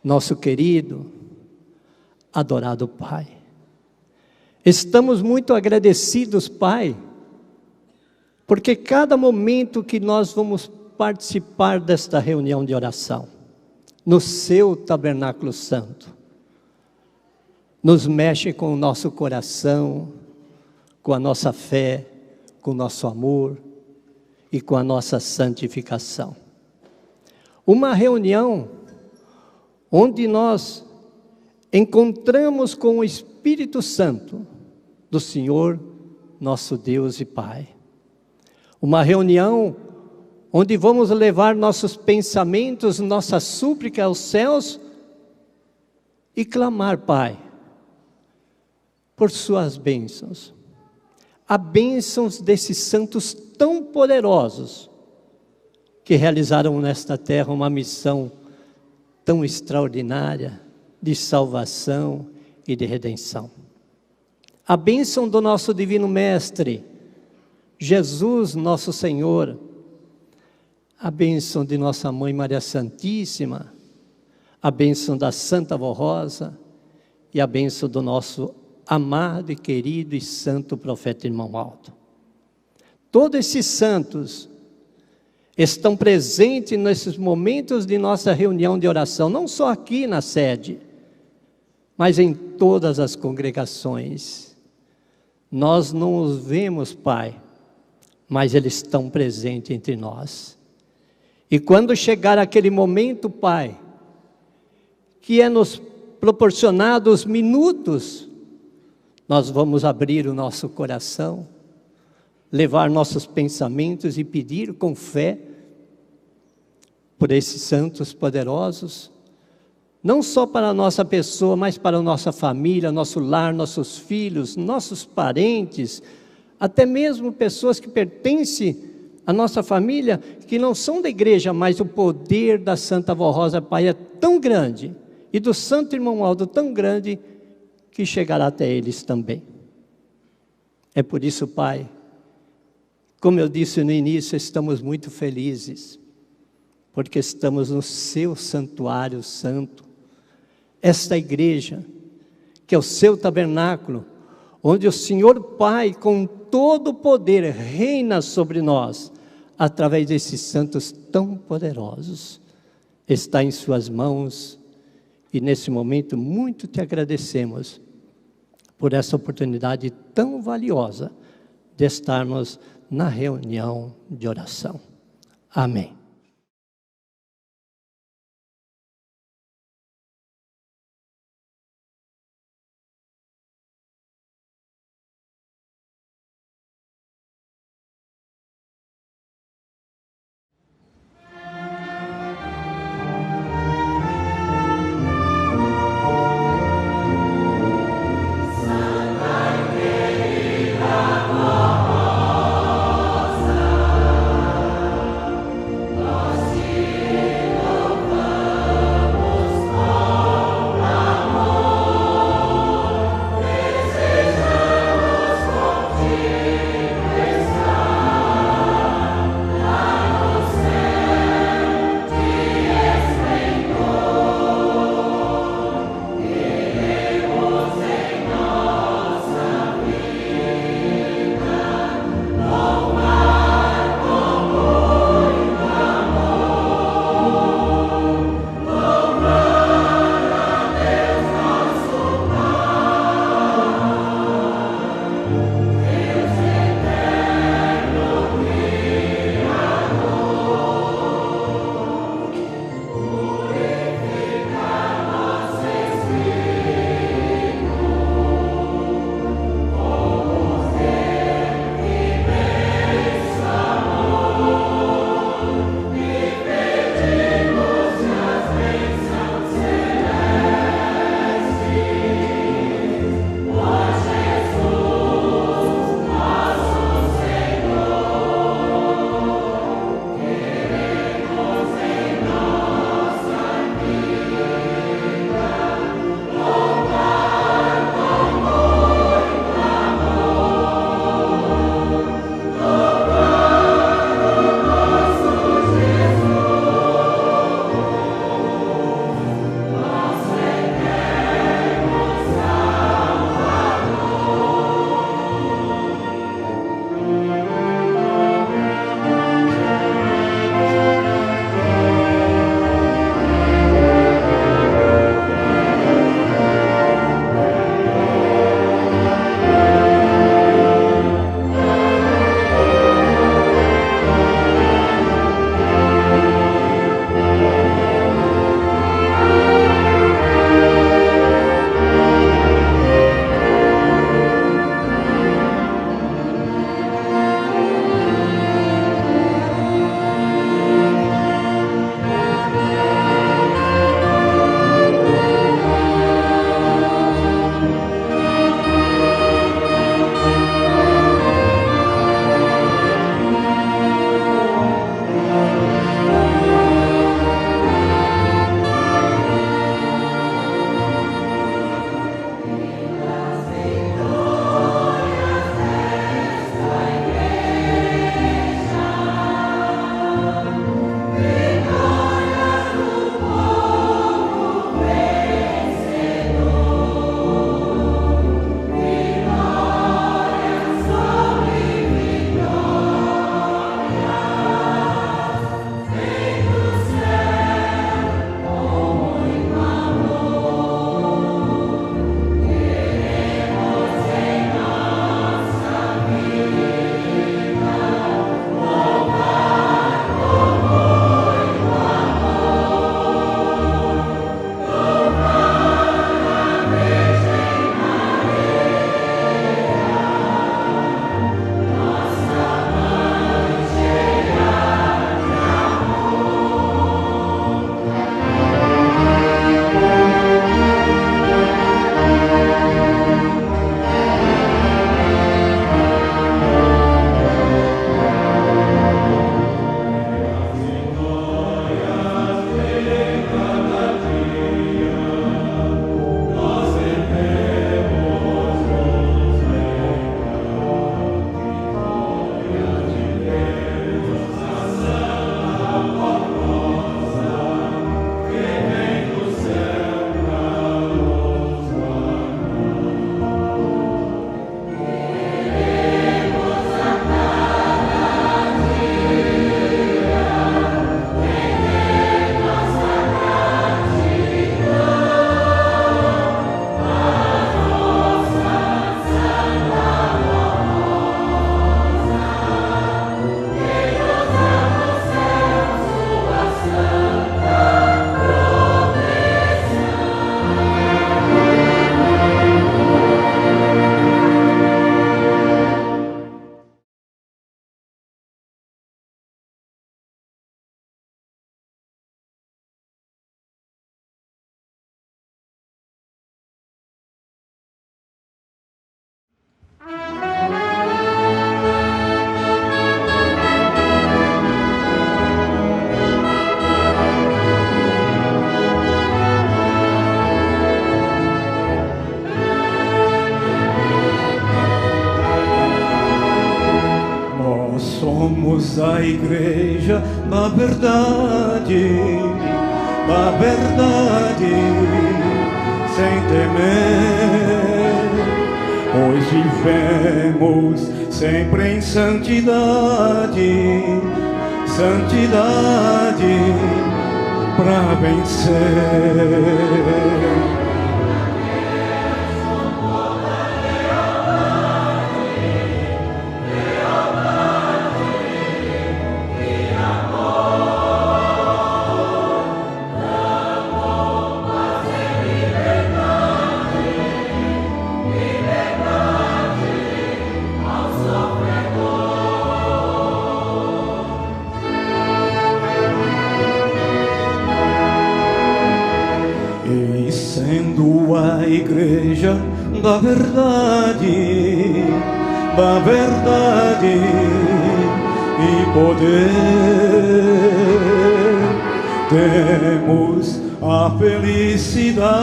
nosso querido, adorado Pai. Estamos muito agradecidos, Pai, porque cada momento que nós vamos participar desta reunião de oração, no seu tabernáculo santo, nos mexe com o nosso coração, com a nossa fé, com o nosso amor e com a nossa santificação. Uma reunião onde nós encontramos com o Espírito Santo do Senhor, nosso Deus e Pai. Uma reunião onde vamos levar nossos pensamentos, nossa súplica aos céus e clamar, Pai, por suas bênçãos. Há bênçãos desses santos tão poderosos que realizaram nesta terra uma missão tão extraordinária de salvação e de redenção. A bênção do nosso Divino Mestre, Jesus, nosso Senhor, a bênção de nossa Mãe Maria Santíssima, a bênção da Santa Vó Rosa e a bênção do nosso amado e querido e santo profeta Irmão Aldo. Todos esses santos estão presentes nesses momentos de nossa reunião de oração, não só aqui na sede, mas em todas as congregações. Nós não os vemos, Pai, mas eles estão presentes entre nós. E quando chegar aquele momento, Pai, que é nos proporcionado os minutos, nós vamos abrir o nosso coração, levar nossos pensamentos e pedir com fé por esses santos poderosos, não só para a nossa pessoa, mas para a nossa família, nosso lar, nossos filhos, nossos parentes, até mesmo pessoas que pertencem à nossa família, que não são da igreja, mas o poder da Santa Vó Rosa, Pai, é tão grande, e do Santo Irmão Aldo tão grande, que chegará até eles também. É por isso, Pai, como eu disse no início, estamos muito felizes, porque estamos no seu santuário santo, esta igreja, que é o seu tabernáculo, onde o Senhor Pai, com todo o poder, reina sobre nós, através desses santos tão poderosos, está em suas mãos, e nesse momento muito te agradecemos, por essa oportunidade tão valiosa, de estarmos na reunião de oração. Amém. somos a igreja da verdade, sem temer, pois vivemos sempre em santidade, santidade para vencer. Sendo a igreja da verdade e poder, temos a felicidade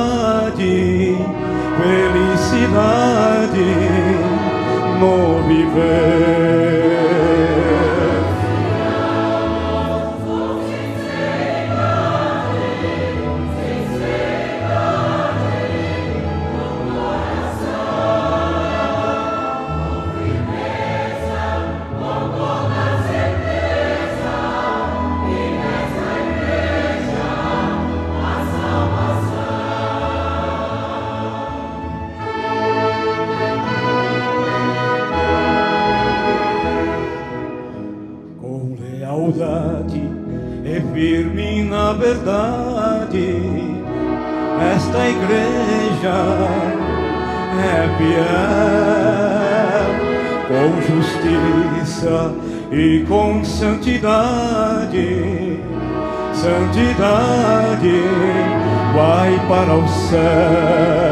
no viver. É firme na verdade, esta igreja é fiel, com justiça e com santidade, santidade vai para o céu.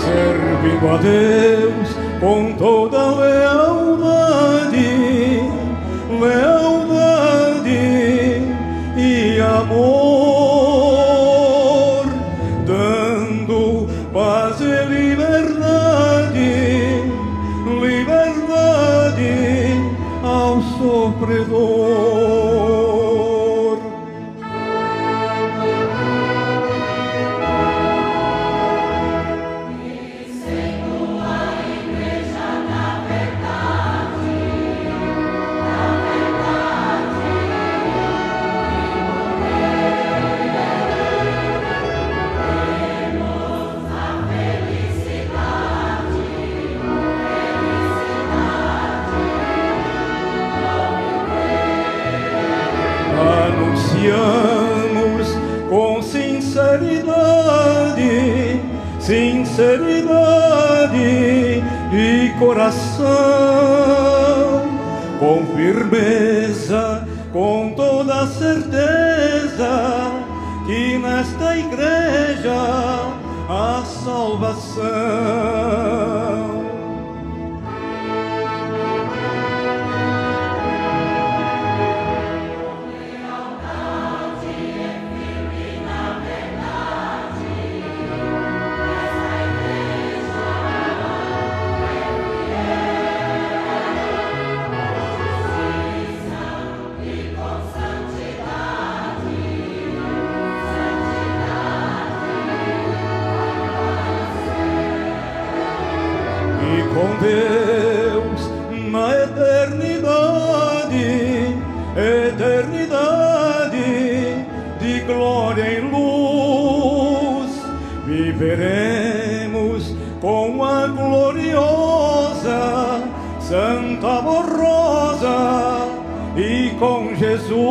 Servindo a Deus com toda lealdade e amor, dando paz e liberdade ao sofredor. Anunciamos com sinceridade e coração, com firmeza, com toda certeza, que nesta igreja há salvação. e com Deus na eternidade, eternidade de glória e luz, viveremos com a gloriosa Santa Borrosa e com Jesus.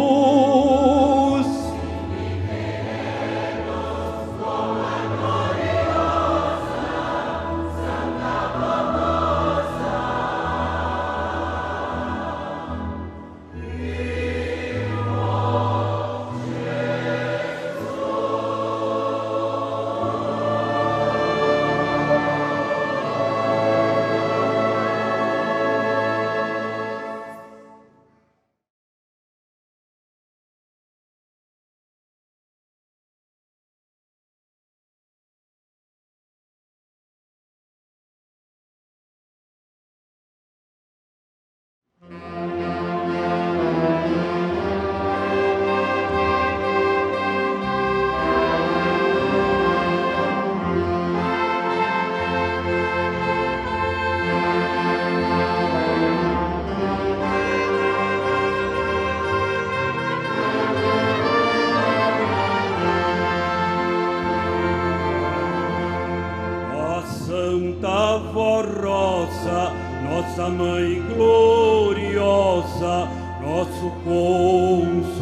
Santa Vó Rosa, nossa Mãe gloriosa, nosso Consolador.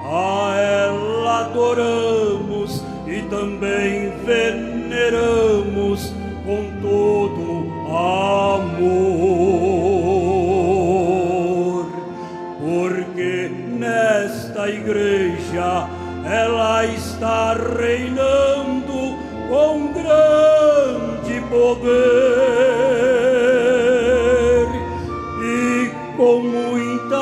A ela adoramos e também veneramos com todo amor, porque nesta igreja ela está reinando com grande poder e com muita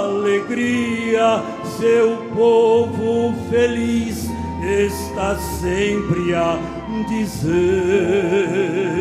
alegria seu povo feliz está sempre a dizer.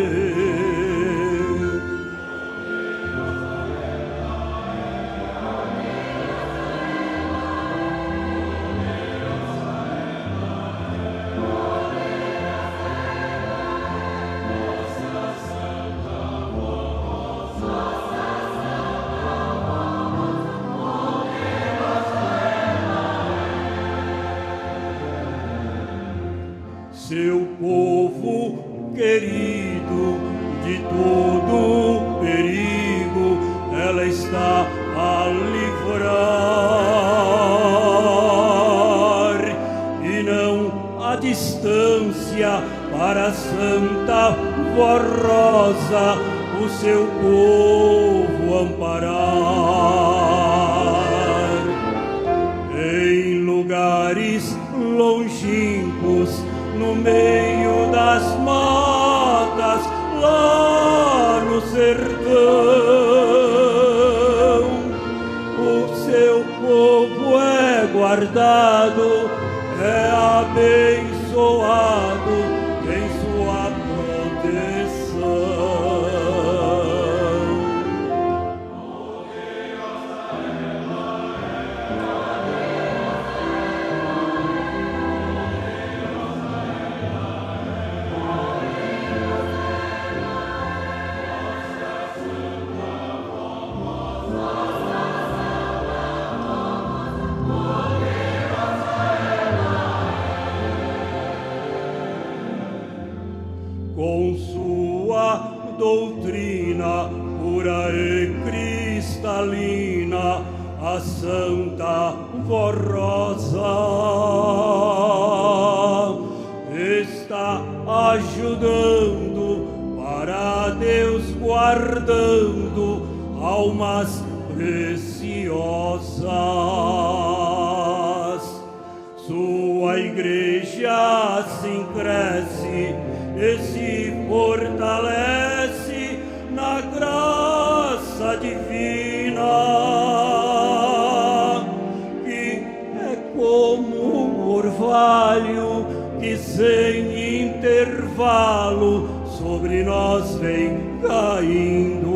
Seu povo querido de todo perigo, ela está a livrar, e não há distância para Santa Vó Rosa o seu povo amparar. Em lugares longínquos, no meio das matas, lá no sertão, o seu povo é guardado, é abençoado em sua proteção. Com sua doutrina pura e cristalina, a Santa Vó Rosa está ajudando para Deus, guardando almas preciosas. Sua igreja assim cresce e se fortalece na graça divina, que é como um orvalho que sem intervalo sobre nós vem caindo.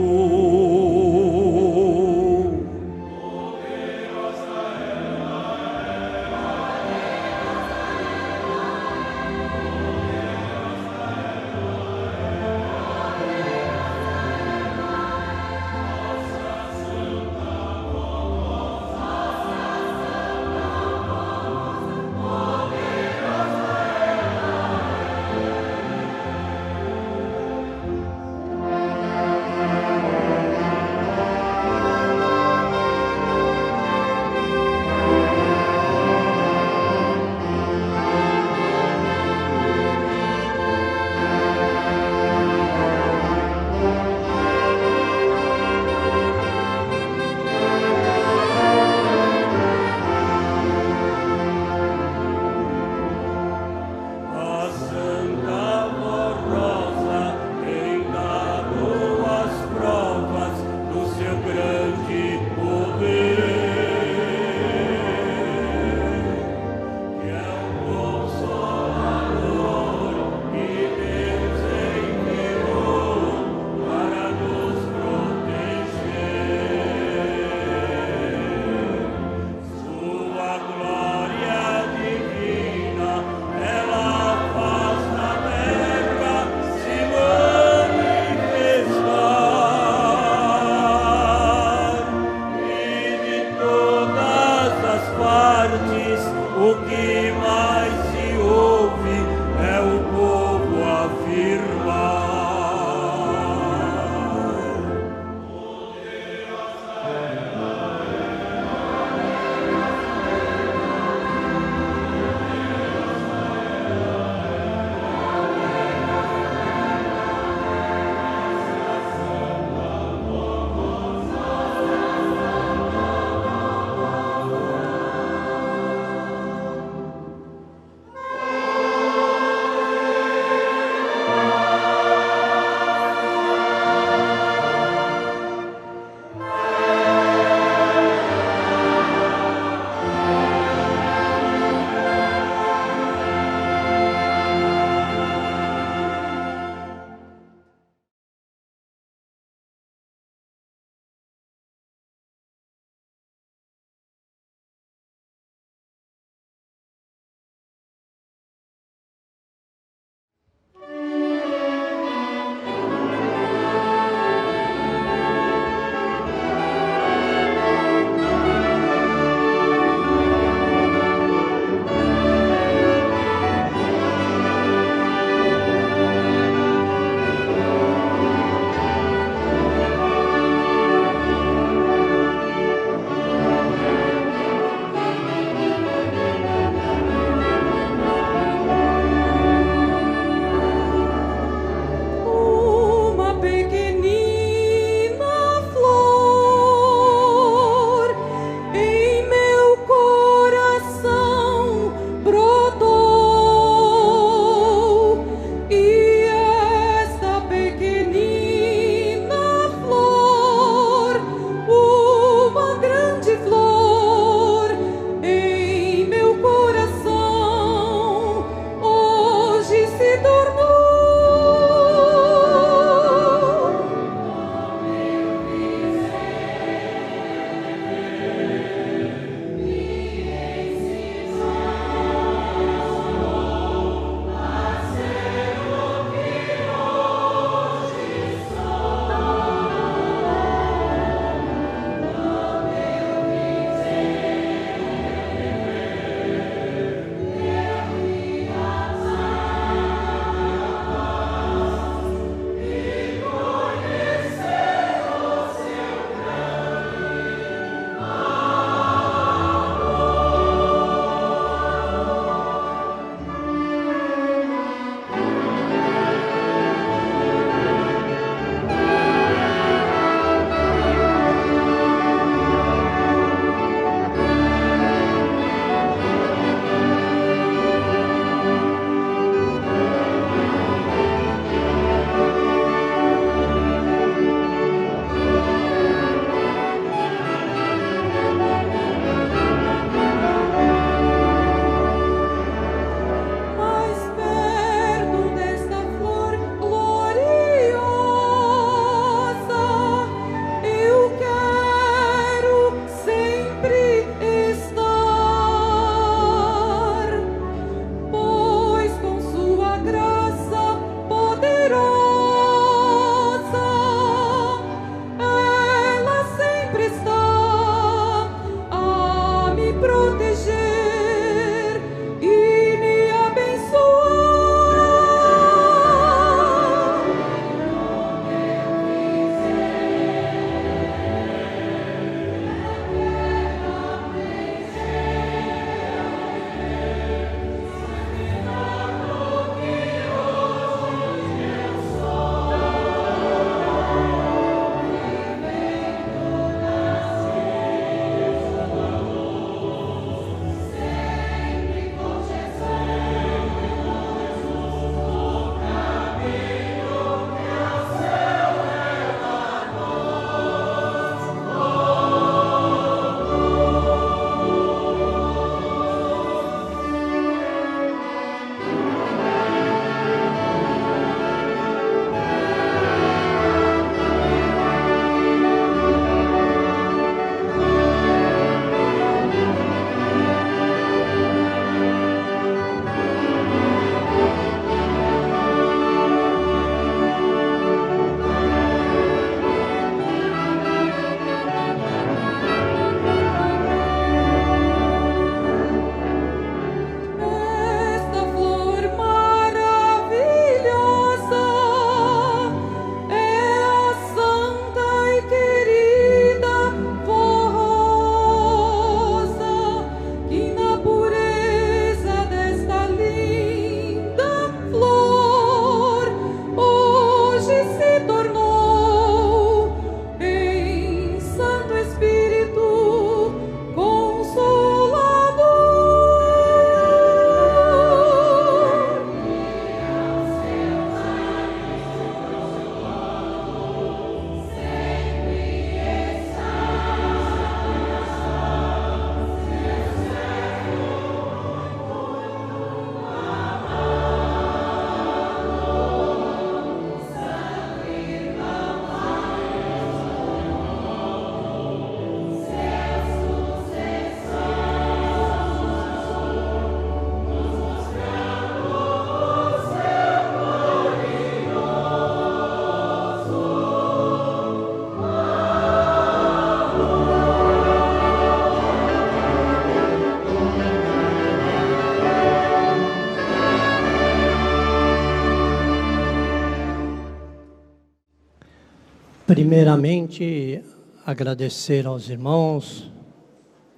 Primeiramente, agradecer aos irmãos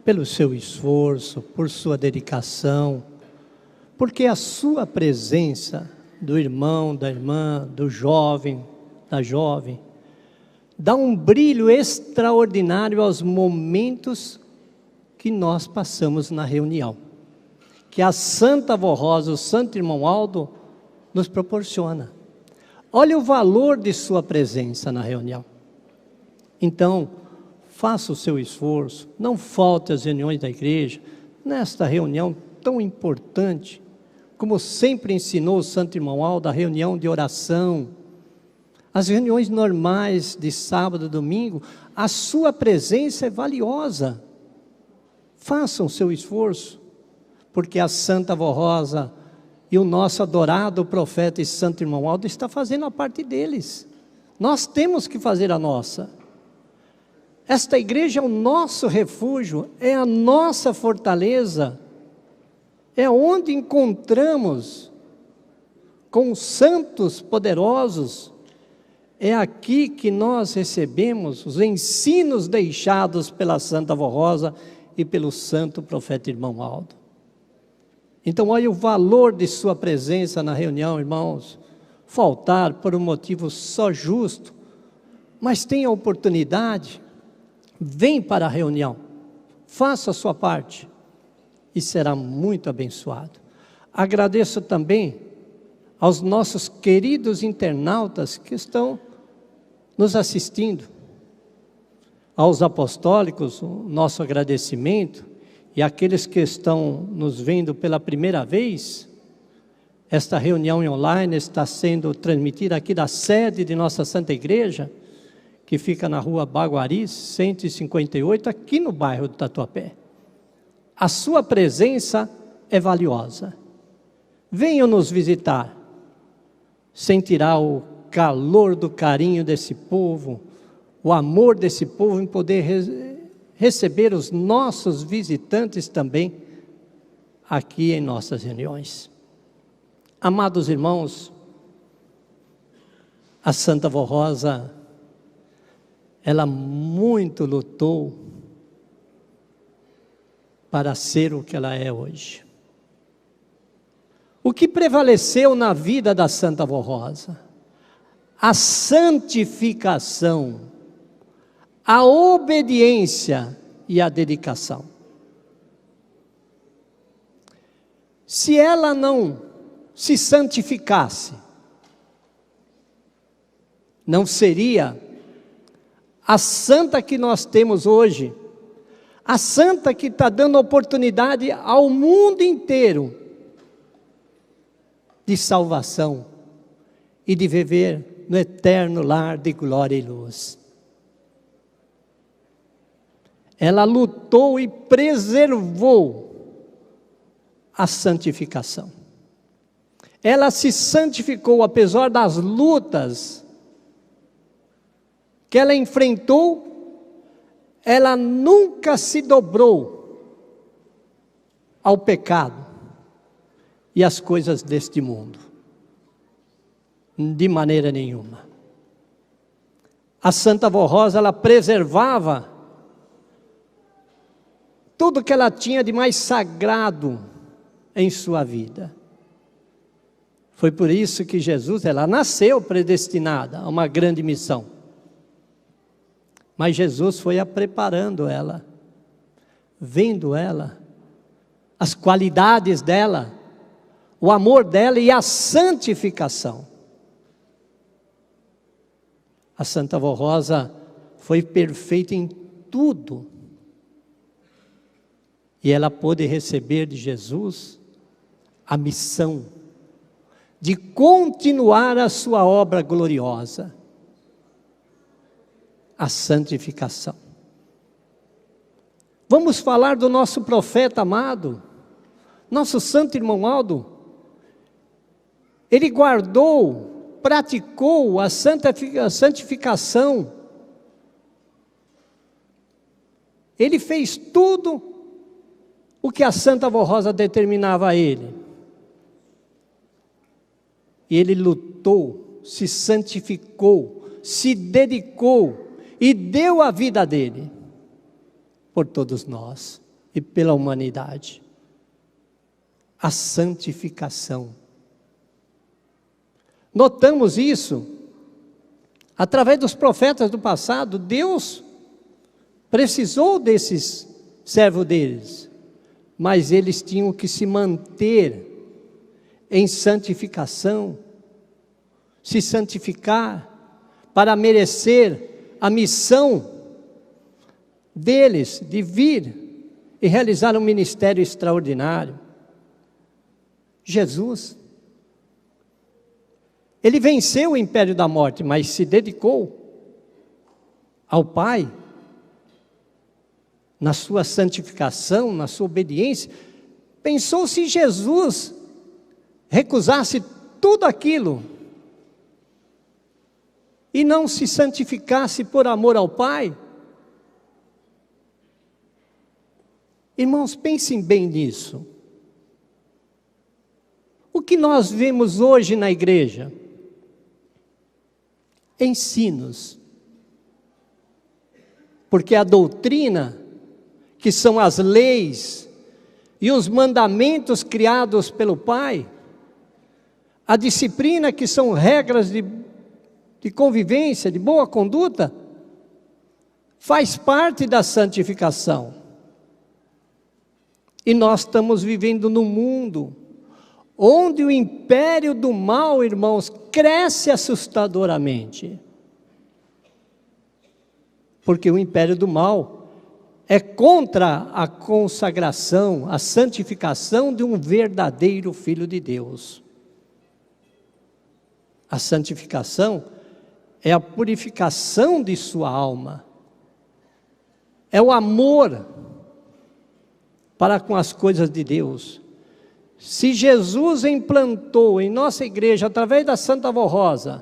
pelo seu esforço, por sua dedicação, porque a sua presença do irmão, da irmã, do jovem, da jovem, dá um brilho extraordinário aos momentos que nós passamos na reunião, que a Santa Avó Rosa, o Santo Irmão Aldo, nos proporciona. Olha o valor de sua presença na reunião. Então, faça o seu esforço, não falte às reuniões da igreja, nesta reunião tão importante, como sempre ensinou o Santo Irmão Aldo, a reunião de oração, as reuniões normais de sábado e domingo, a sua presença é valiosa. Façam o seu esforço, porque a Santa Avó Rosa e o nosso adorado profeta e Santo Irmão Aldo está fazendo a parte deles. Nós temos que fazer a nossa. Esta igreja é o nosso refúgio, é a nossa fortaleza, é onde encontramos com os santos poderosos, é aqui que nós recebemos os ensinos deixados pela Santa Avó Rosa e pelo Santo Profeta Irmão Aldo. Então, olha o valor de sua presença na reunião, irmãos. Faltar por um motivo só justo, mas tenha a oportunidade, vem para a reunião, faça a sua parte e será muito abençoado. Agradeço também aos nossos queridos internautas que estão nos assistindo, aos apostólicos, o nosso agradecimento. E aqueles que estão nos vendo pela primeira vez, esta reunião online está sendo transmitida aqui da sede de nossa Santa Igreja, que fica na rua Baguari, 158, aqui no bairro do Tatuapé. A sua presença é valiosa. Venham nos visitar, sentirá o calor do carinho desse povo, o amor desse povo em poder receber os nossos visitantes também aqui em nossas reuniões. Amados irmãos, a Santa Avó Rosa, ela muito lutou para ser o que ela é hoje. O que prevaleceu na vida da Santa Avó Rosa? A santificação, a obediência e a dedicação. Se ela não se santificasse, não seria a santa que nós temos hoje, a santa que está dando oportunidade ao mundo inteiro de salvação e de viver no eterno lar de glória e luz. Ela lutou e preservou a santificação. Ela se santificou apesar das lutas que ela enfrentou, ela nunca se dobrou ao pecado e às coisas deste mundo, de maneira nenhuma. A Santa Avó Rosa, ela preservava tudo que ela tinha de mais sagrado em sua vida. Foi por isso que Jesus, ela nasceu predestinada a uma grande missão. Mas Jesus foi a preparando ela, vendo ela, as qualidades dela, o amor dela e a santificação. A Santa Avó Rosa foi perfeita em tudo. E ela pôde receber de Jesus a missão de continuar a sua obra gloriosa, a santificação. Vamos falar do nosso profeta amado, nosso Santo Irmão Aldo. Ele guardou, praticou a santificação. Ele fez tudo o que a Santa Avó Rosa determinava a ele. E ele lutou, se santificou, se dedicou e deu a vida dele por todos nós e pela humanidade. A santificação. Notamos isso através dos profetas do passado. Deus precisou desses servos deles, mas eles tinham que se manter em santificação, se santificar para merecer a missão deles de vir e realizar um ministério extraordinário. Jesus, ele venceu o império da morte, mas se dedicou ao Pai, na sua santificação, na sua obediência. Pensou se Jesus recusasse tudo aquilo e não se santificasse por amor ao Pai? Irmãos, pensem bem nisso. O que nós vemos hoje na igreja? Ensinos. Porque a doutrina, que são as leis e os mandamentos criados pelo Pai, a disciplina, que são regras de convivência, de boa conduta, faz parte da santificação. E nós estamos vivendo num mundo onde o império do mal, irmãos, cresce assustadoramente. Porque o império do mal é contra a consagração, a santificação de um verdadeiro Filho de Deus. A santificação é a purificação de sua alma, é o amor para com as coisas de Deus. Se Jesus implantou em nossa igreja, através da Santa Avó Rosa,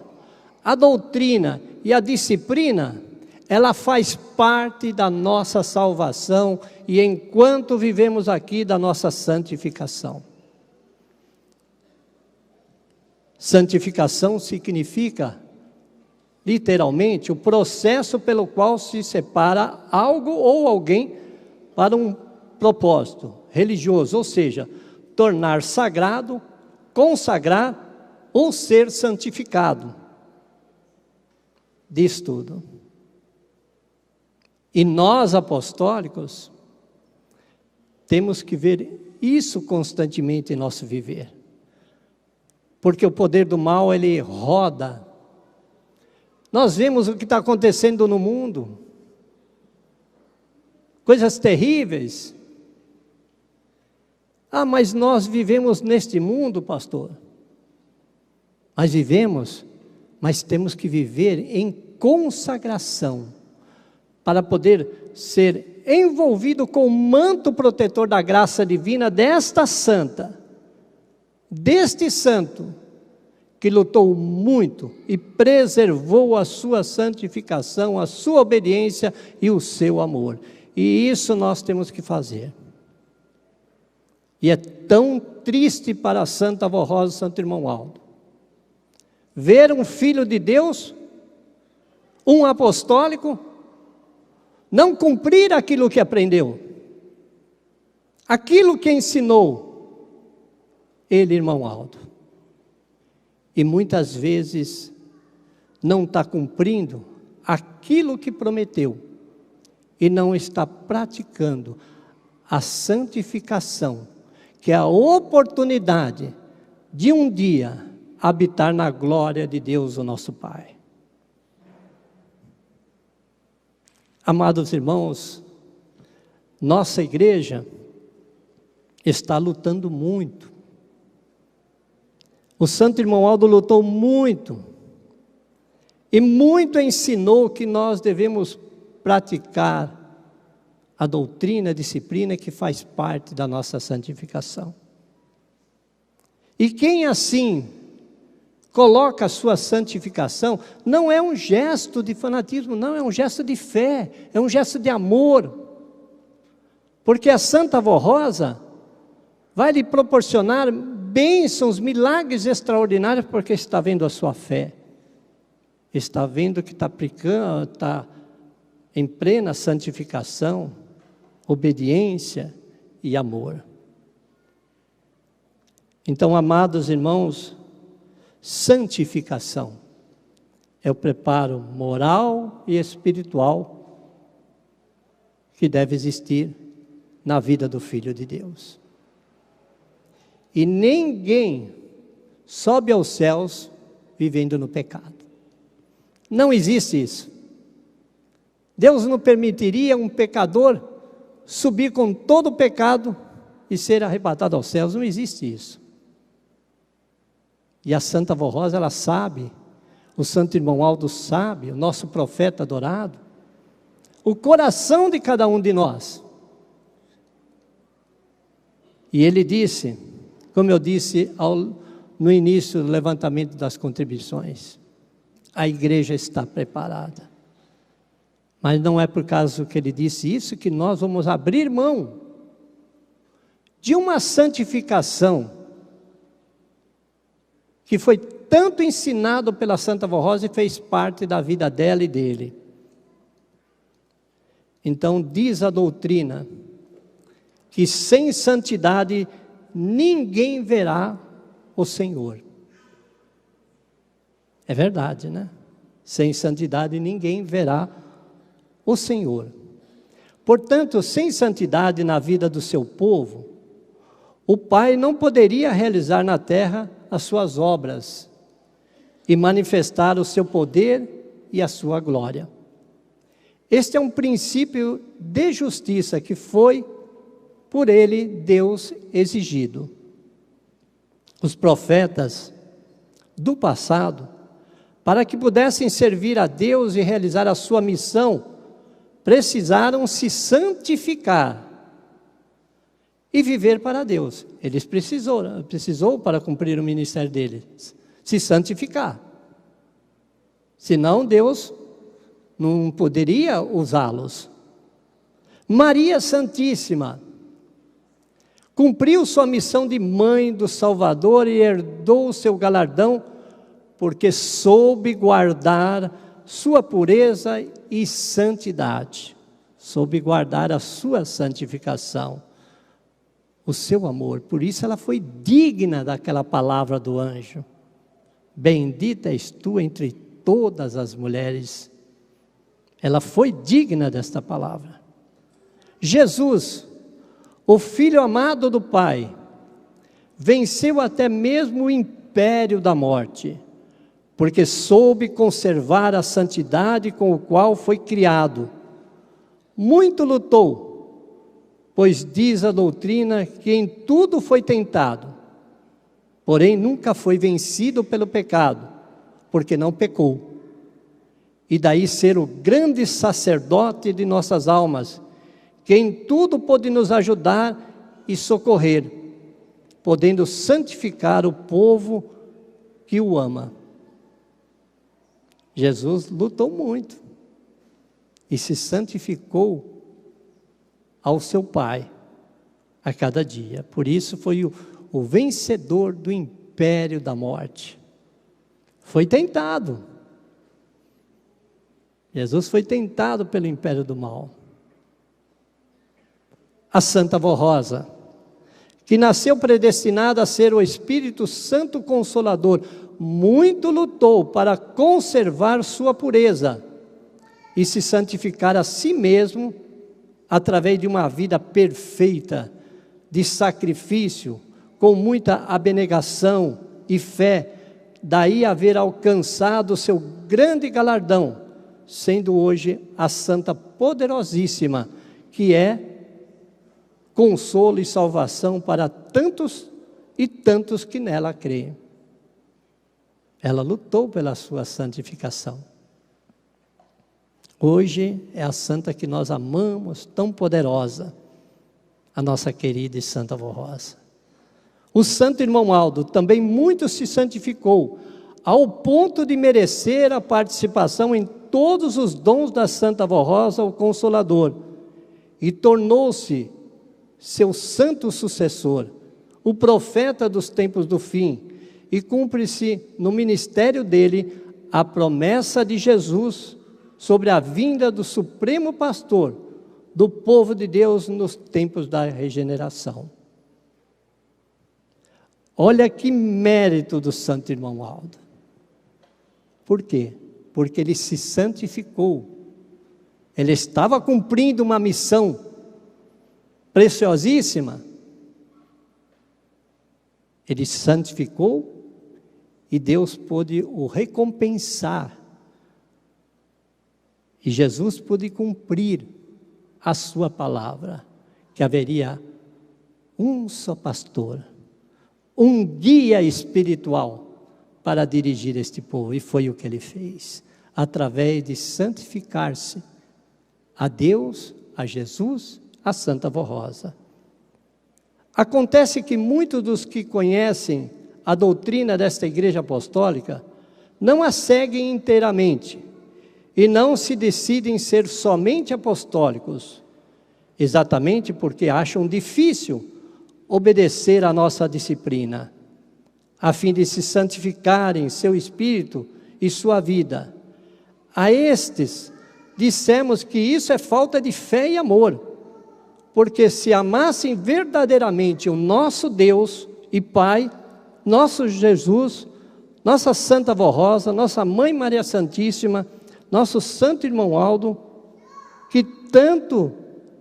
a doutrina e a disciplina, ela faz parte da nossa salvação e enquanto vivemos aqui, da nossa santificação. Santificação significa, literalmente, o processo pelo qual se separa algo ou alguém para um propósito religioso, ou seja, tornar sagrado, consagrar ou ser santificado. Diz tudo. E nós, apostólicos, temos que ver isso constantemente em nosso viver. Porque o poder do mal, ele roda. Nós vemos o que está acontecendo no mundo. Coisas terríveis. Ah, mas nós vivemos neste mundo, pastor. Mas vivemos, mas temos que viver em consagração, para poder ser envolvido com o manto protetor da graça divina desta santa, deste santo, que lutou muito e preservou a sua santificação, a sua obediência e o seu amor. E isso nós temos que fazer. E é tão triste para a Santa Avó Rosa e Santo Irmão Aldo ver um filho de Deus, um apostólico, não cumprir aquilo que aprendeu, aquilo que ensinou ele, irmão Aldo. E muitas vezes não está cumprindo aquilo que prometeu e não está praticando a santificação, que é a oportunidade de um dia habitar na glória de Deus, o nosso Pai. Amados irmãos, nossa igreja está lutando muito. O Santo Irmão Aldo lutou muito, e muito ensinou que nós devemos praticar a doutrina, a disciplina que faz parte da nossa santificação. E quem assim coloca a sua santificação, não é um gesto de fanatismo, não, é um gesto de fé, é um gesto de amor. Porque a Santa Avó Rosa vai lhe proporcionar bênçãos, milagres extraordinários, porque está vendo a sua fé. está vendo que está em plena santificação, obediência e amor. Então, amados irmãos, santificação é o preparo moral e espiritual que deve existir na vida do Filho de Deus. E ninguém sobe aos céus vivendo no pecado. Não existe isso. Deus não permitiria um pecador subir com todo o pecado e ser arrebatado aos céus. Não existe isso. E a Santa Vó Rosa, ela sabe, o Santo Irmão Aldo sabe, o nosso profeta adorado, o coração de cada um de nós. E ele disse, como eu disse no início do levantamento das contribuições, a igreja está preparada. Mas não é por causa que ele disse isso que nós vamos abrir mão de uma santificação que foi tanto ensinado pela Santa Vó Rosa e fez parte da vida dela e dele. Então diz a doutrina que sem santidade ninguém verá o Senhor. É verdade, né? Sem santidade ninguém verá o Senhor. Portanto, sem santidade na vida do seu povo, o Pai não poderia realizar na terra as suas obras e manifestar o seu poder e a sua glória. Este é um princípio de justiça que foi, por ele, Deus exigido. Os profetas do passado, para que pudessem servir a Deus e realizar a sua missão, precisaram se santificar e viver para Deus. Eles precisou para cumprir o ministério deles, se santificar. Senão Deus não poderia usá-los. Maria Santíssima cumpriu sua missão de mãe do Salvador e herdou o seu galardão, porque soube guardar sua pureza e santidade, soube guardar a sua santificação, o seu amor. Por isso ela foi digna daquela palavra do anjo: bendita és tu entre todas as mulheres. Ela foi digna desta palavra. Jesus, o Filho amado do Pai, venceu até mesmo o império da morte, porque soube conservar a santidade com o qual foi criado. Muito lutou, pois diz a doutrina que em tudo foi tentado, porém nunca foi vencido pelo pecado, porque não pecou. E daí ser o grande sacerdote de nossas almas, que em tudo pode nos ajudar e socorrer, podendo santificar o povo que o ama. Jesus lutou muito e se santificou ao seu Pai a cada dia. Por isso foi o vencedor do império da morte. Foi tentado. Jesus foi tentado pelo império do mal. A Santa Vó Rosa, que nasceu predestinada a ser o Espírito Santo Consolador, muito lutou para conservar sua pureza e se santificar a si mesmo através de uma vida perfeita, de sacrifício, com muita abnegação e fé, daí haver alcançado o seu grande galardão, sendo hoje a Santa Poderosíssima, que é consolo e salvação para tantos e tantos que nela creem. Ela lutou pela sua santificação. Hoje é a santa que nós amamos, tão poderosa, a nossa querida e Santa Vó Rosa. O Santo Irmão Aldo também muito se santificou, ao ponto de merecer a participação em todos os dons da Santa Vó Rosa, o Consolador, e tornou-se seu santo sucessor, o profeta dos tempos do fim, e cumpre-se no ministério dele a promessa de Jesus sobre a vinda do Supremo Pastor do povo de Deus nos tempos da regeneração. Olha que mérito do santo irmão Aldo. Por quê? Porque ele se santificou. Ele estava cumprindo uma missão preciosíssima. Ele se santificou e Deus pôde o recompensar. E Jesus pôde cumprir a sua palavra, que haveria um só pastor, um guia espiritual para dirigir este povo. E foi o que ele fez, através de santificar-se a Deus, a Jesus, a Santa Vó Rosa. Acontece que muitos dos que conhecem a doutrina desta igreja apostólica não a seguem inteiramente e não se decidem ser somente apostólicos, exatamente porque acham difícil obedecer à nossa disciplina, a fim de se santificarem seu espírito e sua vida. A estes dissemos que isso é falta de fé e amor, porque se amassem verdadeiramente o nosso Deus e Pai, nosso Jesus, nossa Santa Vó Rosa, nossa Mãe Maria Santíssima, nosso Santo Irmão Aldo, que tanto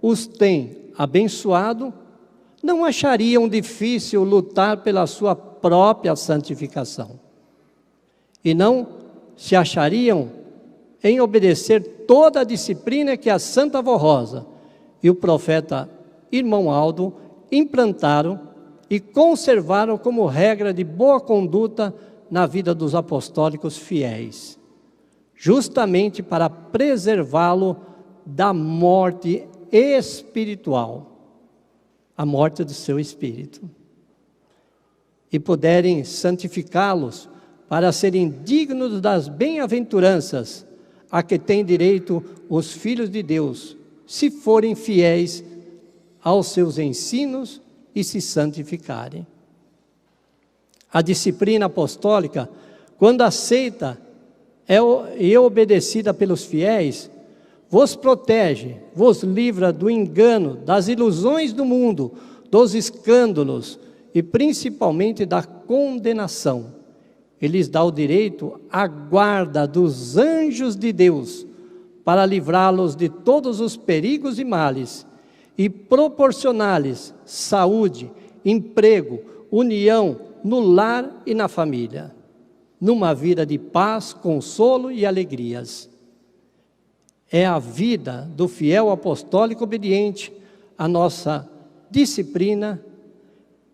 os tem abençoado, não achariam difícil lutar pela sua própria santificação. E não se achariam em obedecer toda a disciplina que a Santa Vó Rosa e o profeta Irmão Aldo implantaram e conservaram como regra de boa conduta na vida dos apostólicos fiéis, justamente para preservá-lo da morte espiritual, a morte do seu espírito, e puderem santificá-los para serem dignos das bem-aventuranças a que têm direito os filhos de Deus, se forem fiéis aos seus ensinos e se santificarem. A disciplina apostólica, quando aceita e obedecida pelos fiéis, vos protege, vos livra do engano, das ilusões do mundo, dos escândalos e principalmente da condenação. E lhes dá o direito à guarda dos anjos de Deus, para livrá-los de todos os perigos e males, e proporcionar-lhes saúde, emprego, união no lar e na família, numa vida de paz, consolo e alegrias. É a vida do fiel apostólico obediente à nossa disciplina,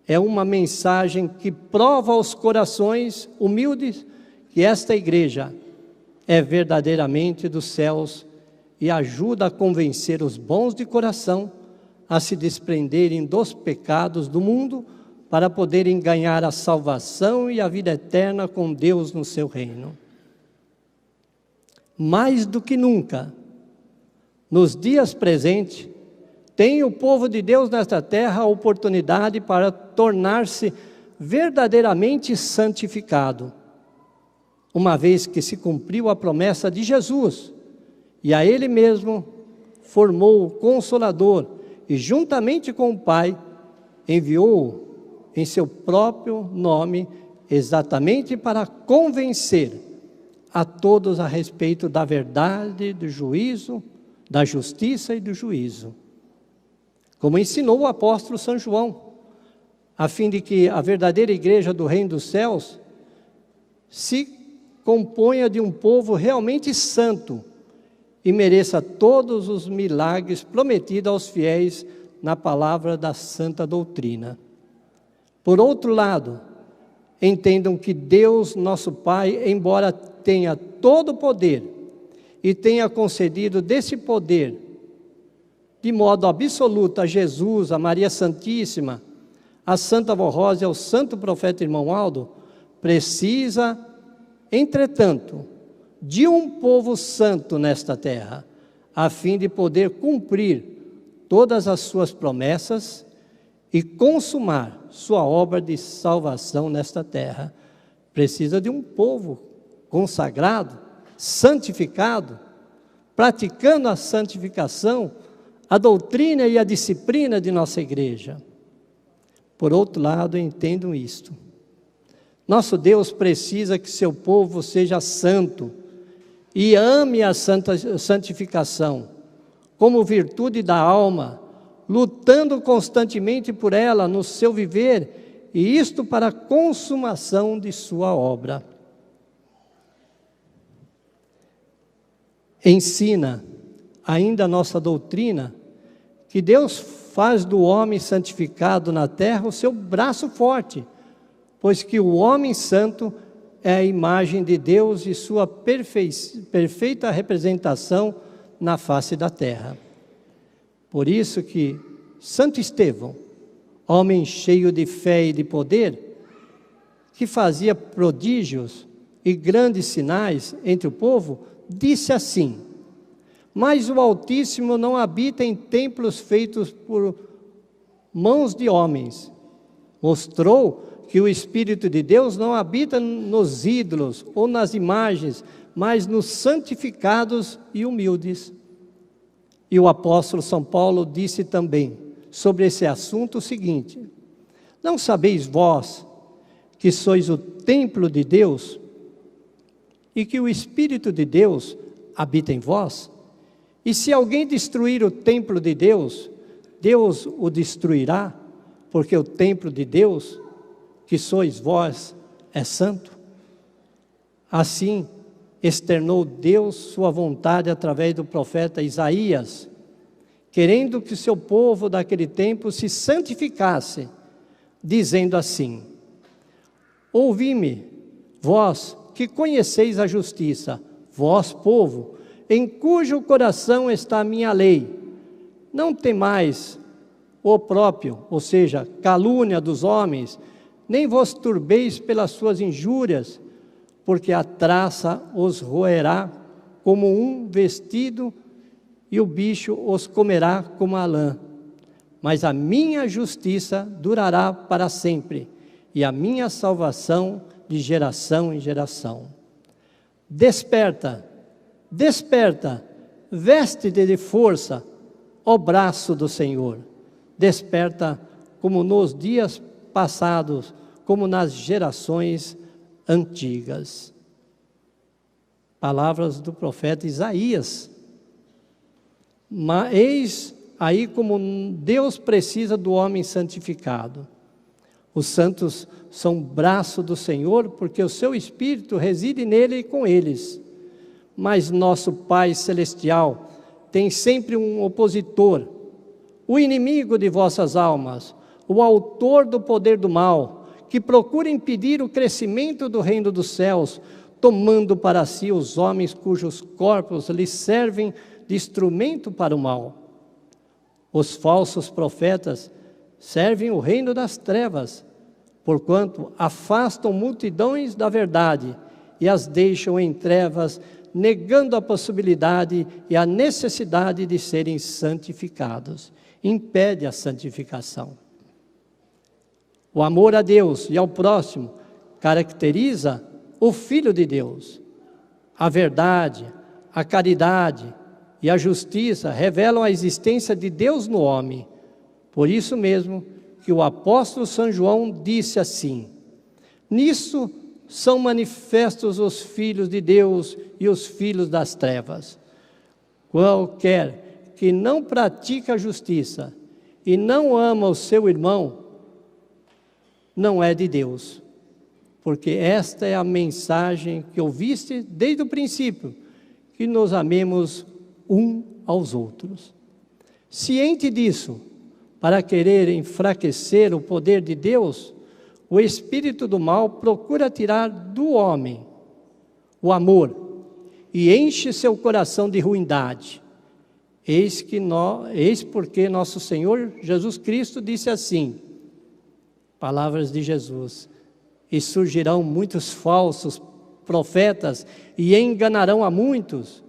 é uma mensagem que prova aos corações humildes que esta igreja é verdadeiramente dos céus e ajuda a convencer os bons de coração a se desprenderem dos pecados do mundo para poderem ganhar a salvação e a vida eterna com Deus no seu reino. Mais do que nunca, nos dias presentes, tem o povo de Deus nesta terra a oportunidade para tornar-se verdadeiramente santificado, uma vez que se cumpriu a promessa de Jesus, e a Ele mesmo formou o Consolador, e juntamente com o Pai, enviou-o em seu próprio nome, exatamente para convencer a todos a respeito da verdade, do juízo, da justiça e do juízo. Como ensinou o apóstolo São João, a fim de que a verdadeira igreja do reino dos céus se componha de um povo realmente santo e mereça todos os milagres prometidos aos fiéis na palavra da santa doutrina. Por outro lado, entendam que Deus, nosso Pai, embora tenha todo o poder e tenha concedido desse poder de modo absoluto a Jesus, a Maria Santíssima, a Santa Vó Rosa e ao Santo Profeta Irmão Aldo, precisa, entretanto, de um povo santo nesta terra, a fim de poder cumprir todas as suas promessas e consumar sua obra de salvação nesta terra. Precisa de um povo consagrado, santificado, praticando a santificação, a doutrina e a disciplina de nossa igreja. Por outro lado, entendam isto: nosso Deus precisa que seu povo seja santo e ame a santificação como virtude da alma, lutando constantemente por ela no seu viver, e isto para a consumação de sua obra. Ensina ainda a nossa doutrina que Deus faz do homem santificado na terra o seu braço forte, pois que o homem santo é a imagem de Deus e sua perfeita representação na face da terra. Por isso que Santo Estevão, homem cheio de fé e de poder, que fazia prodígios e grandes sinais entre o povo, disse assim: mas o Altíssimo não habita em templos feitos por mãos de homens. Mostrou que o Espírito de Deus não habita nos ídolos ou nas imagens, mas nos santificados e humildes. E o apóstolo São Paulo disse também sobre esse assunto o seguinte: não sabeis vós que sois o templo de Deus e que o Espírito de Deus habita em vós? E se alguém destruir o templo de Deus, Deus o destruirá, porque o templo de Deus, que sois vós, é santo. Assim, externou Deus sua vontade através do profeta Isaías, querendo que seu povo daquele tempo se santificasse, dizendo assim: ouvi-me, vós que conheceis a justiça, vós, povo, em cujo coração está a minha lei. Não temais o opróprio, ou seja, calúnia dos homens, nem vos turbeis pelas suas injúrias, porque a traça os roerá como um vestido e o bicho os comerá como a lã. Mas a minha justiça durará para sempre, e a minha salvação de geração em geração. Desperta, desperta, veste-te de força, ó braço do Senhor. Desperta como nos dias passados, como nas gerações antigas. Palavras do profeta Isaías. Mas eis aí como Deus precisa do homem santificado. Os santos são braço do Senhor, porque o seu Espírito reside nele e com eles. Mas nosso Pai Celestial tem sempre um opositor, o inimigo de vossas almas, o autor do poder do mal, que procura impedir o crescimento do reino dos céus, tomando para si os homens cujos corpos lhe servem de instrumento para o mal. Os falsos profetas servem o reino das trevas, porquanto afastam multidões da verdade e as deixam em trevas, negando a possibilidade e a necessidade de serem santificados. Impede a santificação. O amor a Deus e ao próximo caracteriza o Filho de Deus. A verdade, a caridade e a justiça revelam a existência de Deus no homem. Por isso mesmo que o apóstolo São João disse assim: nisso são manifestos os filhos de Deus e os filhos das trevas. Qualquer que não pratica a justiça e não ama o seu irmão, não é de Deus. Porque esta é a mensagem que ouviste desde o princípio, que nos amemos um aos outros. Ciente disso, para querer enfraquecer o poder de Deus, o espírito do mal procura tirar do homem o amor e enche seu coração de ruindade. Eis porque nosso Senhor Jesus Cristo disse assim, palavras de Jesus: e surgirão muitos falsos profetas e enganarão a muitos,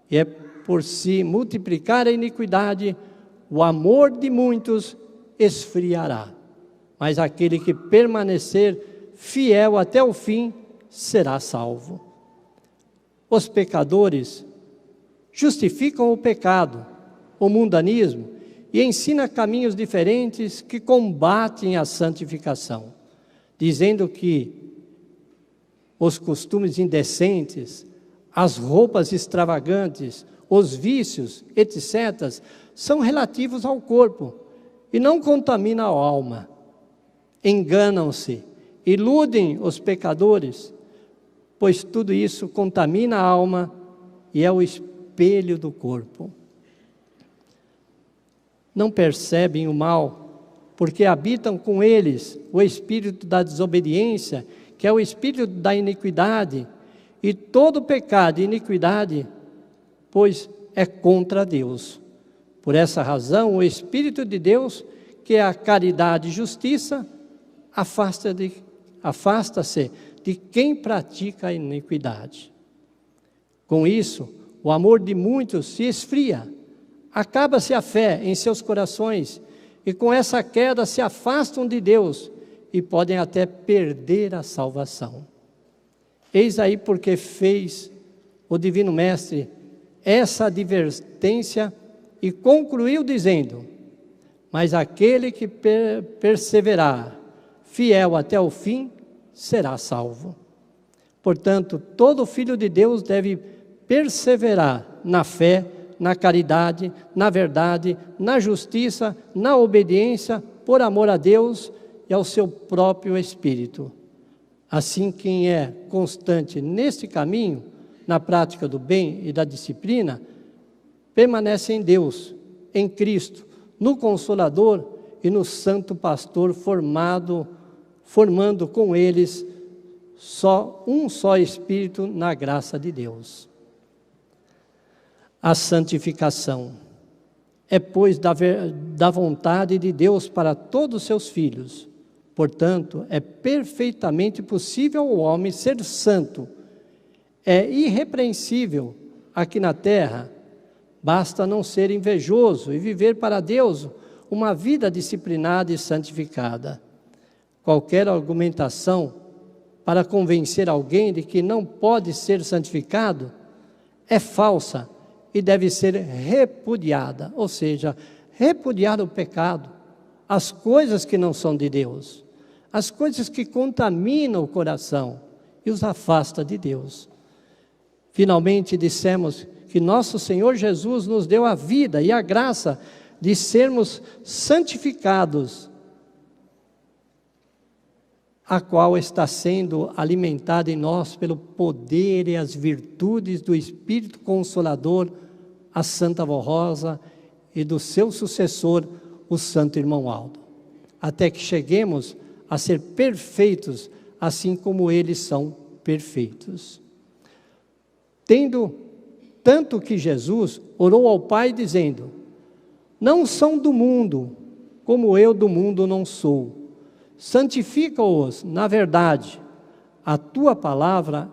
e é por se multiplicar a iniquidade, o amor de muitos esfriará. Mas aquele que permanecer fiel até o fim será salvo. os pecadores, justificam o pecado, o mundanismo, e ensina caminhos diferentes que combatem a santificação, dizendo que os costumes indecentes, as roupas extravagantes, os vícios, etc., são relativos ao corpo e não contaminam a alma. Enganam-se, iludem os pecadores, pois tudo isso contamina a alma e é o espelho do corpo. Não percebem o mal, porque habitam com eles o espírito da desobediência, que é o espírito da iniquidade, e todo pecado e iniquidade, pois é contra Deus. Por essa razão, o Espírito de Deus, que é a caridade e justiça, afasta-se de quem pratica a iniquidade. Com isso, o amor de muitos se esfria, acaba-se a fé em seus corações, e com essa queda se afastam de Deus, e podem até perder a salvação. Eis aí porque fez o Divino Mestre essa advertência e concluiu dizendo: mas aquele que perseverar, fiel até o fim, será salvo. Portanto, todo filho de Deus deve perseverar na fé, na caridade, na verdade, na justiça, na obediência, por amor a Deus e ao seu próprio espírito. Assim, quem é constante neste caminho, na prática do bem e da disciplina, permanece em Deus, em Cristo, no Consolador e no Santo Pastor formando com eles um só Espírito na graça de Deus. A santificação é, pois, da vontade de Deus para todos os seus filhos. Portanto, é perfeitamente possível ao homem ser santo. É irrepreensível aqui na terra. Basta não ser invejoso e viver para Deus uma vida disciplinada e santificada. Qualquer argumentação para convencer alguém de que não pode ser santificado é falsa e deve ser repudiada, ou seja, repudiar o pecado, as coisas que não são de Deus, as coisas que contaminam o coração e os afasta de Deus. Finalmente dissemos que nosso Senhor Jesus nos deu a vida e a graça de sermos santificados, a qual está sendo alimentada em nós pelo poder e as virtudes do Espírito Consolador, a Santa Vó Rosa, e do seu sucessor, o Santo Irmão Aldo, até que cheguemos a ser perfeitos, assim como eles são perfeitos. Tendo tanto que Jesus orou ao Pai dizendo: não são do mundo, como eu do mundo não sou. Santifica-os na verdade, a tua palavra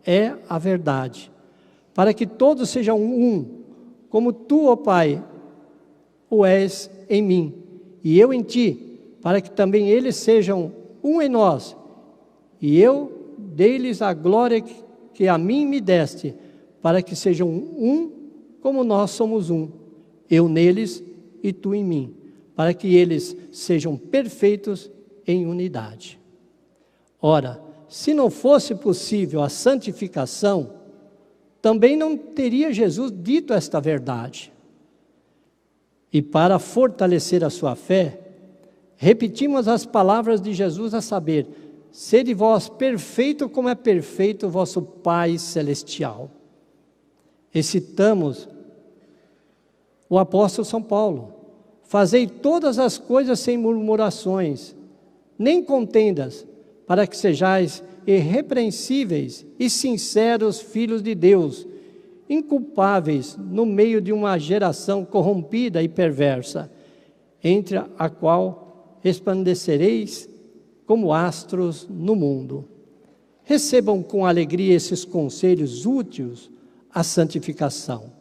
é a verdade, para que todos sejam um, como tu, ó Pai, o és em mim, e eu em ti, para que também eles sejam um em nós, e eu dei-lhes a glória que a mim me deste, para que sejam um, como nós somos um, eu neles e tu em mim, para que eles sejam perfeitos em unidade. Ora, se não fosse possível a santificação, também não teria Jesus dito esta verdade. E para fortalecer a sua fé, repetimos as palavras de Jesus, a saber: sede vós perfeito como é perfeito o vosso Pai Celestial. E citamos o apóstolo São Paulo: fazei todas as coisas sem murmurações, nem contendas, para que sejais irrepreensíveis e sinceros filhos de Deus, inculpáveis no meio de uma geração corrompida e perversa, entre a qual resplandecereis como astros no mundo. Recebam com alegria esses conselhos úteis à santificação,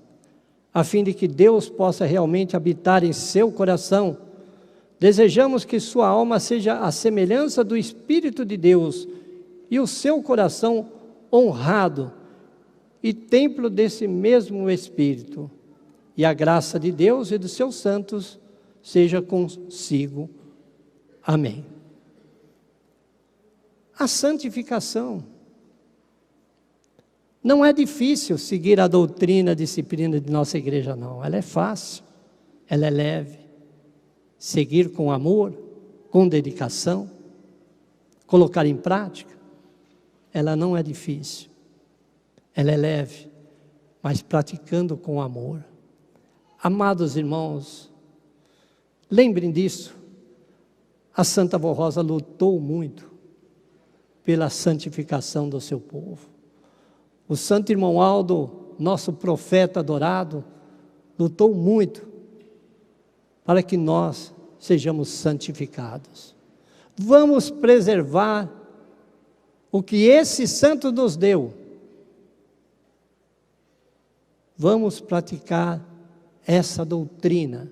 a fim de que Deus possa realmente habitar em seu coração. Desejamos que sua alma seja a semelhança do Espírito de Deus e o seu coração honrado e templo desse mesmo Espírito. E a graça de Deus e dos seus santos seja consigo. Amém. A santificação. Não é difícil seguir a doutrina, a disciplina de nossa igreja, não. Ela é fácil, ela é leve. Seguir com amor, com dedicação, colocar em prática, ela não é difícil. Ela é leve, mas praticando com amor. Amados irmãos, lembrem disso. A Santa Avó Rosa lutou muito pela santificação do seu povo. O Santo Irmão Aldo, nosso profeta adorado, lutou muito para que nós sejamos santificados. Vamos preservar o que esse santo nos deu. Vamos praticar essa doutrina,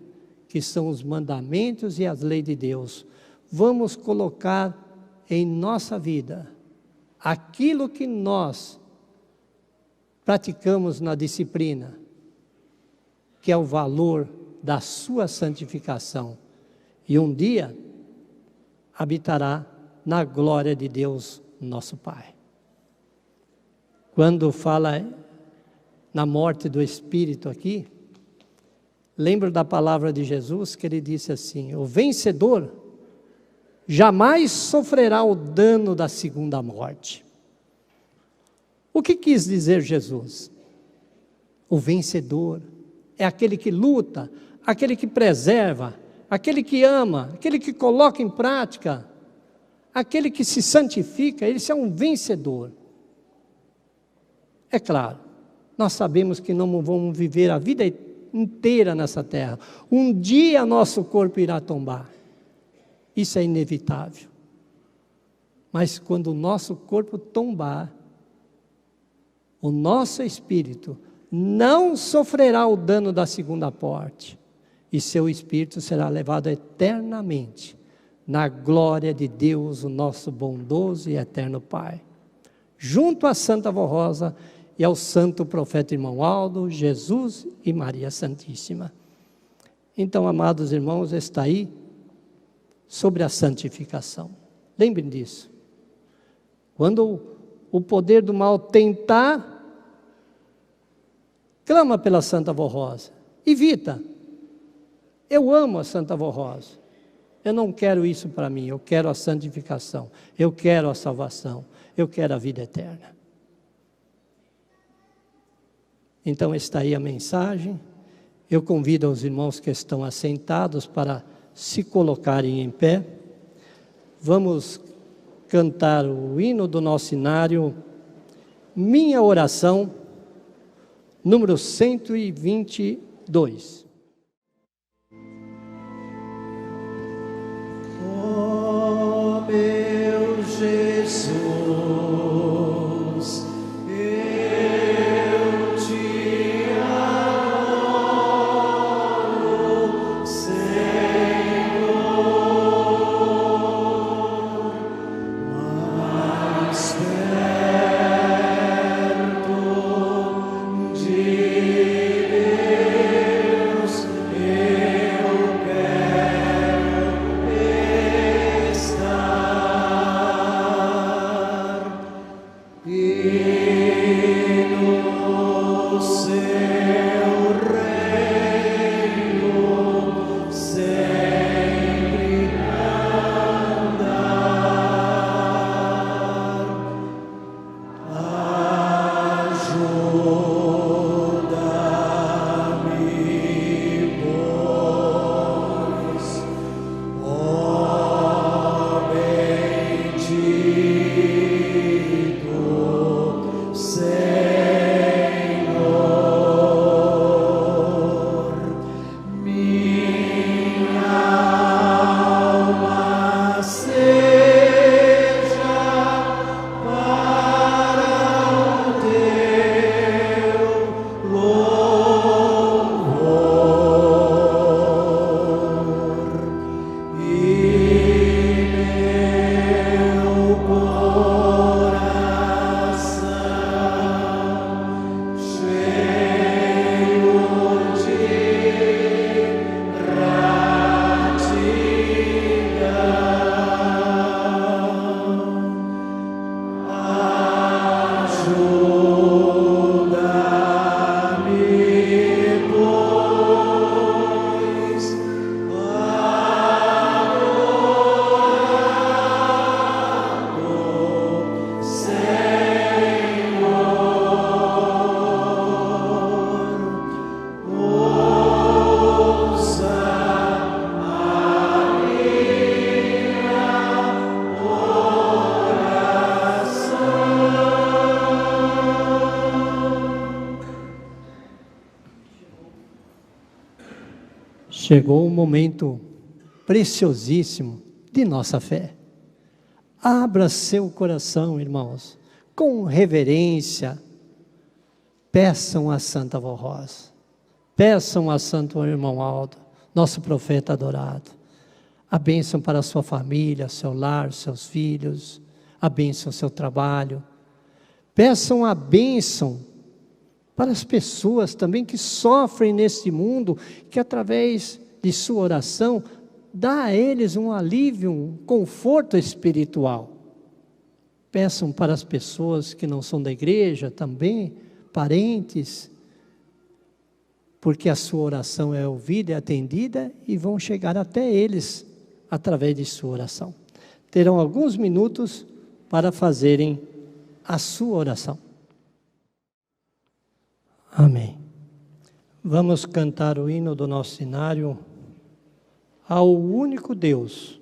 que são os mandamentos e as leis de Deus. Vamos colocar em nossa vida aquilo que nós praticamos na disciplina, que é o valor da sua santificação. E um dia habitará na glória de Deus, nosso Pai. Quando fala na morte do Espírito aqui, lembro da palavra de Jesus, que ele disse assim: o vencedor jamais sofrerá o dano da segunda morte. O que quis dizer Jesus? O vencedor é aquele que luta, aquele que preserva, aquele que ama, aquele que coloca em prática, aquele que se santifica. Esse é um vencedor. É claro, nós sabemos que não vamos viver a vida inteira nessa terra. Um dia nosso corpo irá tombar. Isso é inevitável. Mas quando o nosso corpo tombar, o nosso espírito não sofrerá o dano da segunda morte, e seu espírito será levado eternamente na glória de Deus, o nosso bondoso e eterno Pai, junto à Santa Avó Rosa e ao santo profeta irmão Aldo, Jesus e Maria Santíssima. Então, amados irmãos, está aí sobre a santificação. Lembrem disso. Quando o poder do mal tentar, clama pela Santa Avó Rosa. Evita. Eu amo a Santa Avó Rosa. Eu não quero isso para mim. Eu quero a santificação. Eu quero a salvação. Eu quero a vida eterna. Então está aí a mensagem. Eu convido os irmãos que estão assentados para se colocarem em pé. Vamos cantar o hino do nosso inário, Minha Oração, número 122. Oh, meu Jesus, eu te adoro, Senhor, mais perto de Deus eu quero estar, e no seu reino sempre andar. Ajuda-me, pois, ó bendito Senhor. Minha alma seja para o teu louvor, e meu coração Chegou um momento preciosíssimo de nossa fé. Abra seu coração, irmãos, com reverência. Peçam a Santa Vó Rosa, peçam a Santo Irmão Aldo, nosso profeta adorado, a bênção para a sua família, seu lar, seus filhos, a bênção ao seu trabalho. Peçam a bênção para as pessoas também que sofrem neste mundo, que através de sua oração, dá a eles um alívio, um conforto espiritual. Peçam para as pessoas que não são da igreja também, parentes, porque a sua oração é ouvida e atendida e vão chegar até eles através de sua oração. Terão alguns minutos para fazerem a sua oração. Amém. Vamos cantar o hino do nosso cenário ao único Deus,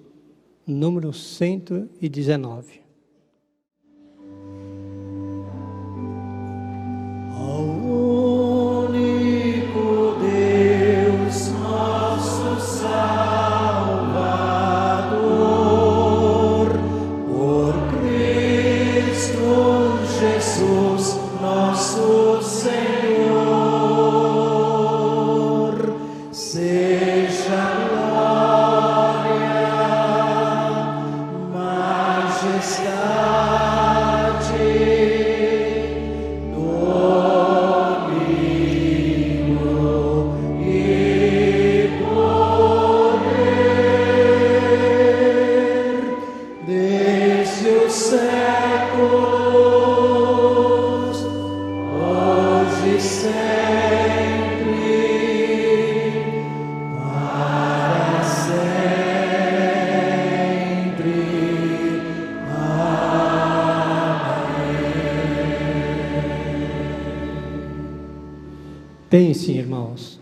número 119. Ao único Deus, nosso Salvador, por Cristo Jesus, nosso Senhor, seja glória, majestade, Pense, irmãos,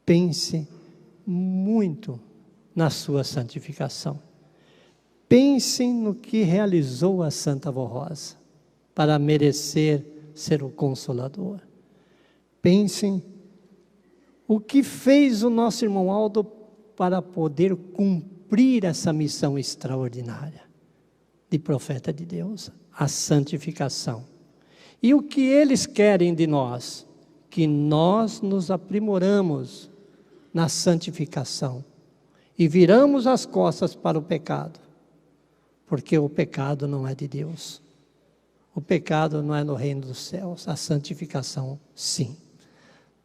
pense muito na sua santificação. Pensem no que realizou a Santa Vó Rosa para merecer ser o Consolador. Pensem o que fez o nosso irmão Aldo para poder cumprir essa missão extraordinária de profeta de Deus, a santificação. E o que eles querem de nós? Que nós nos aprimoramos na santificação e viramos as costas para o pecado, porque o pecado não é de Deus. O pecado não é no reino dos céus, a santificação sim.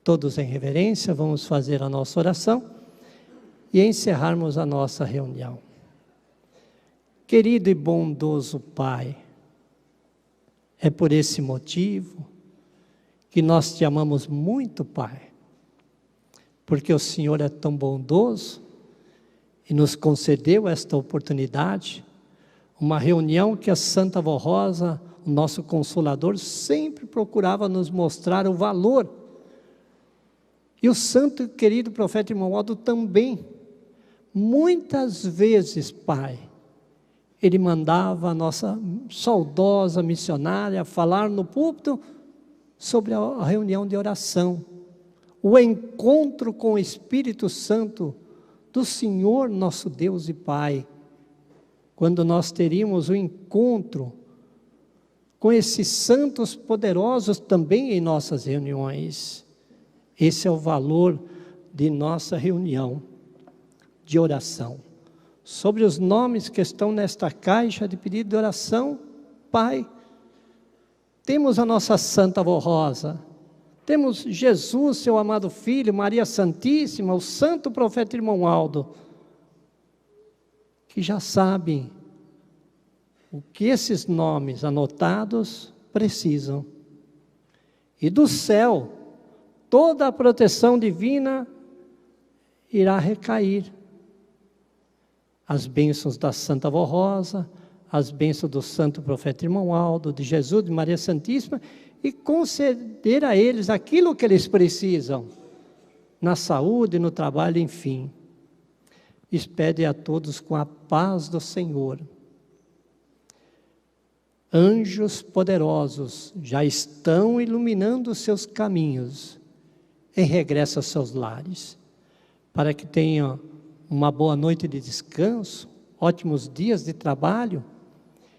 Todos em reverência, vamos fazer a nossa oração e encerrarmos a nossa reunião. Querido e bondoso Pai, é por esse motivo que nós te amamos muito, Pai, porque o Senhor é tão bondoso e nos concedeu esta oportunidade, uma reunião que a Santa Vó Rosa, o nosso Consolador, sempre procurava nos mostrar o valor. E o santo e querido profeta irmão Aldo também. Muitas vezes, Pai, ele mandava a nossa saudosa missionária falar no púlpito sobre a reunião de oração, o encontro com o Espírito Santo do Senhor nosso Deus e Pai, quando nós teríamos o encontro com esses santos poderosos também em nossas reuniões. Esse é o valor de nossa reunião de oração. Sobre os nomes que estão nesta caixa de pedido de oração, Pai, temos a nossa Santa Vó Rosa, temos Jesus, seu amado Filho, Maria Santíssima, o santo profeta irmão Aldo, que já sabem o que esses nomes anotados precisam. E do céu, toda a proteção divina irá recair. As bênçãos da Santa Vó Rosa, as bênçãos do santo profeta irmão Aldo, de Jesus, de Maria Santíssima, e conceder a eles aquilo que eles precisam, na saúde, no trabalho, enfim. Despede a todos com a paz do Senhor. Anjos poderosos já estão iluminando os seus caminhos em regresso aos seus lares. para que tenha uma boa noite de descanso, ótimos dias de trabalho,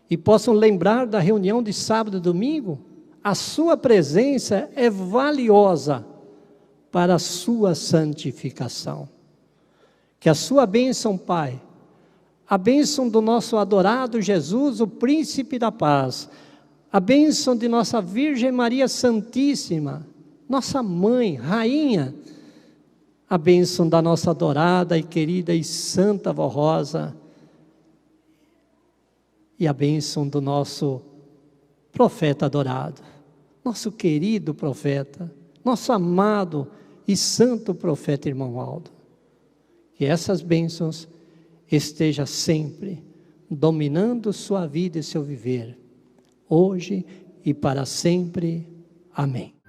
e possam lembrar da reunião de sábado e domingo. A sua presença é valiosa para a sua santificação. Que a sua bênção, Pai, a bênção do nosso adorado Jesus, o príncipe da paz, a bênção de nossa Virgem Maria Santíssima, nossa mãe, rainha, a bênção da nossa adorada e querida e santa Vó Rosa, e a bênção do nosso profeta adorado, nosso querido profeta, nosso amado e santo profeta irmão Aldo. Que essas bênçãos estejam sempre dominando sua vida e seu viver, hoje e para sempre. Amém.